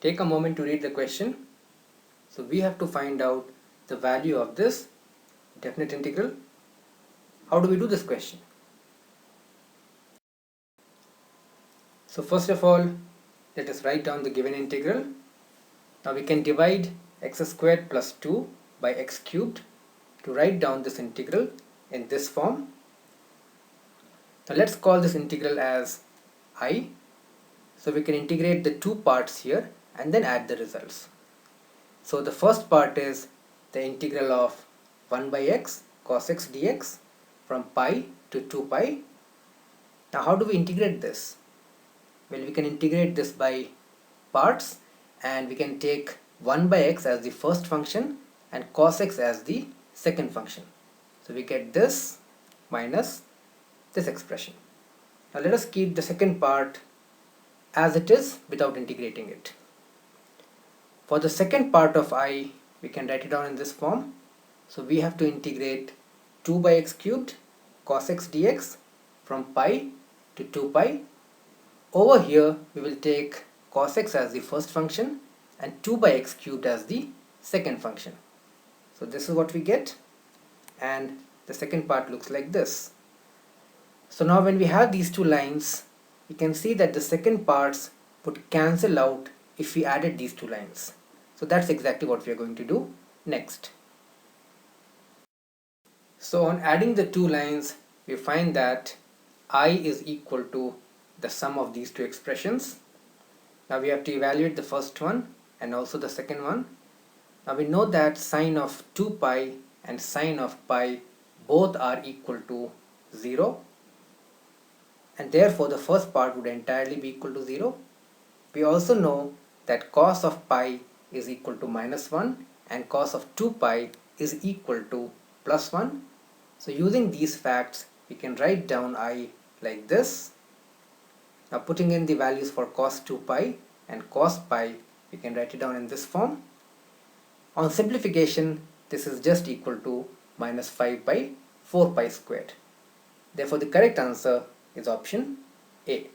Take a moment to read the question. So we have to find out the value of this definite integral. How do we do this question? So first of all, let us write down the given integral. Now we can divide x squared plus 2 by x cubed to write down this integral in this form. Now let's call this integral as I. So we can integrate the two parts here and then add the results. So the first part is the integral of 1 by x cos x dx from pi to 2 pi. Now how do we integrate this? Well, we can integrate this by parts, and we can take 1 by x as the first function and cos x as the second function. So we get this minus this expression. Now let us keep the second part as it is without integrating it. For the second part of I, we can write it down in this form. So we have to integrate 2 by x cubed cos x dx from pi to 2 pi. Over here we will take cos x as the first function and 2 by x cubed as the second function. So this is what we get, and the second part looks like this. So now when we have these two lines, you can see that the second parts would cancel out if we added these two lines. So that's exactly what we are going to do next. So on adding the two lines, we find that I is equal to the sum of these two expressions. Now we have to evaluate the first one and also the second one. Now we know that sine of 2 pi and sine of pi both are equal to 0, and therefore the first part would entirely be equal to 0. We also know that cos of pi is equal to minus 1 and cos of 2 pi is equal to plus 1. So using these facts, we can write down I like this. Now putting in the values for cos 2 pi and cos pi, we can write it down in this form. On simplification, this is just equal to minus 5 by 4 pi squared. Therefore the correct answer is option A.